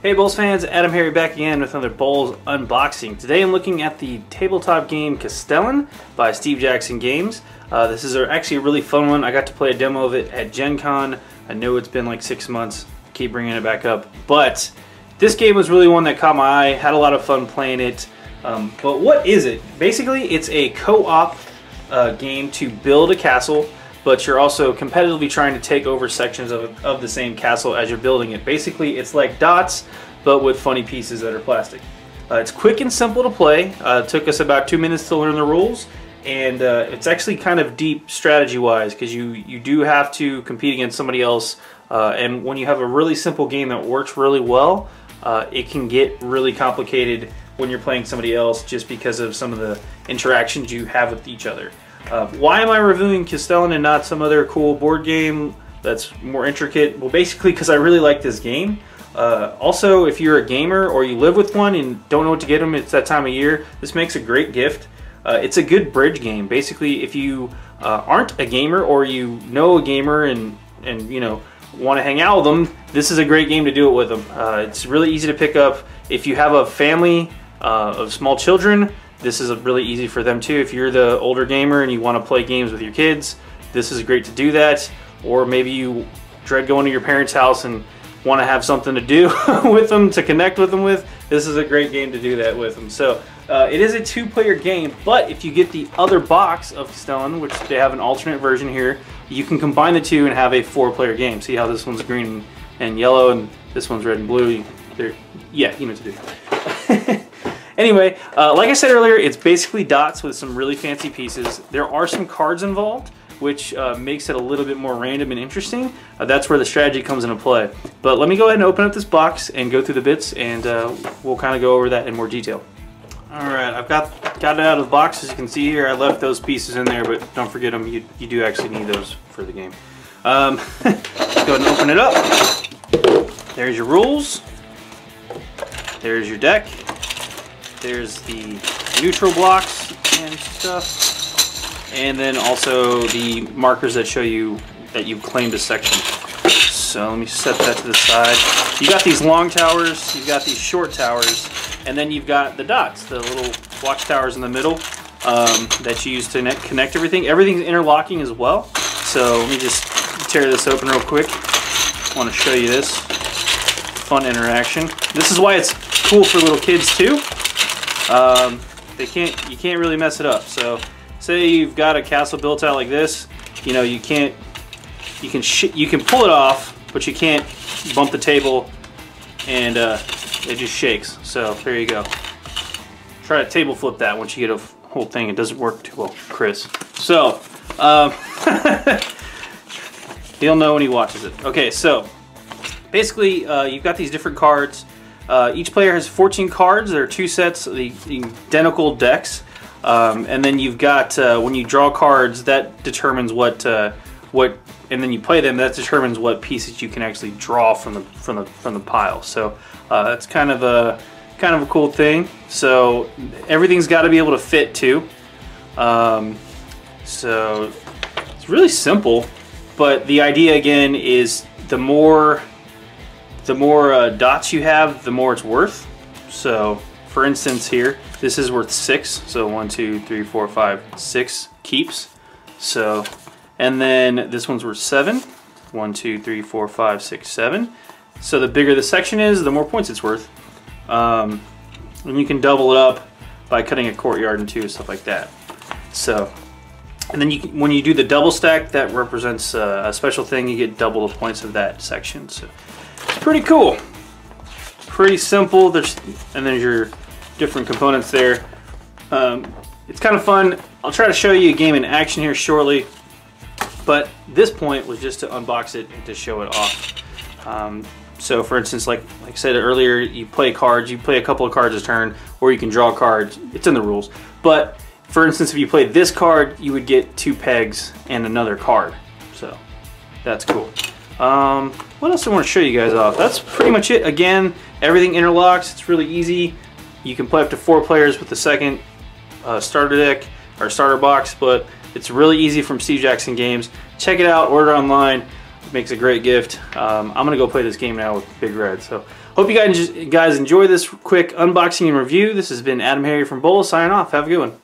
Hey BoLS fans, AdamHarry back again with another BoLS unboxing. Today I'm looking at the tabletop game Castellan by Steve Jackson Games. This is actually a really fun one. I got to play a demo of it at Gen Con. I know it's been like 6 months, keep bringing it back up. But this game was really one that caught my eye, had a lot of fun playing it. But what is it? Basically it's a co-op game to build a castle, but you're also competitively trying to take over sections of the same castle as you're building it. Basically, it's like Dots, but with funny pieces that are plastic. It's quick and simple to play. It took us about 2 minutes to learn the rules, and it's actually kind of deep strategy-wise, because you do have to compete against somebody else, and when you have a really simple game that works really well, it can get really complicated when you're playing somebody else just because of some of the interactions you have with each other. Why am I reviewing Castellan and not some other cool board game that's more intricate? Well, basically because I really like this game. Also, if you're a gamer or you live with one and don't know what to get them, it's that time of year, this makes a great gift. It's a good bridge game. Basically, if you aren't a gamer or you know a gamer and you know want to hang out with them, this is a great game to do it with them. It's really easy to pick up. If you have a family of small children, this is really easy for them too. If you're the older gamer and you want to play games with your kids, this is great to do that. Or maybe you dread going to your parents' house and want to have something to do with them, to connect with them with. This is a great game to do that with them. So it is a 2-player game, but if you get the other box of Castellan, which they have an alternate version here, you can combine the two and have a 4-player game. See how this one's green and yellow and this one's red and blue? Yeah, you know what to do. Anyway, like I said earlier, it's basically Dots with some really fancy pieces. There are some cards involved, which makes it a little bit more random and interesting. That's where the strategy comes into play. But let me go ahead and open up this box and go through the bits, and we'll kind of go over that in more detail. Alright, I've got it out of the box. As you can see here, I left those pieces in there, but don't forget them. You do actually need those for the game. Let's go ahead and open it up. There's your rules. There's your deck. There's the neutral blocks and stuff, and then also the markers that show you that you've claimed a section. So let me set that to the side. You got these long towers, you've got these short towers, and then you've got the dots, the little watchtowers in the middle that you use to connect everything. Everything's interlocking as well. So let me just tear this open real quick. I want to show you this fun interaction. This is why it's cool for little kids too. You can't really mess it up. So say you've got a castle built out like this, you know, you can pull it off, but you can't bump the table and it just shakes. So there you go. Try to table flip that once you get a whole thing. It doesn't work too well, Chris. So he'll know when he watches it. Okay, so basically you've got these different cards. Each player has 14 cards. There are 2 sets of the identical decks, and then you've got when you draw cards, that determines what, and then you play them. That determines what pieces you can actually draw from the pile. So it's kind of a cool thing. So everything's got to be able to fit too. So it's really simple, but the idea again is the more dots you have, the more it's worth. So for instance here, this is worth 6. So 1, 2, 3, 4, 5, 6 keeps. So, and then this one's worth 7. 1, 2, 3, 4, 5, 6, 7. So the bigger the section is, the more points it's worth. And you can double it up by cutting a courtyard in 2, stuff like that. So, and then when you do the double stack, that represents a special thing. You get double the points of that section. So it's pretty cool, pretty simple. And there's your different components there. It's kind of fun. I'll try to show you a game in action here shortly, but this point was just to unbox it and to show it off. So for instance, like I said earlier, you play cards, you play a couple of cards a turn, or you can draw cards. It's in the rules. But for instance, if you play this card, you would get 2 pegs and another card. So that's cool. What else do I want to show you guys off? That's pretty much it. Again, everything interlocks. It's really easy. You can play up to 4 players with the second starter deck or starter box, but it's really easy from Steve Jackson Games. Check it out, order online. It makes a great gift. I'm gonna go play this game now with Big Red. So hope you guys enjoy this quick unboxing and review. This has been AdamHarry from BoLS signing off. Have a good one.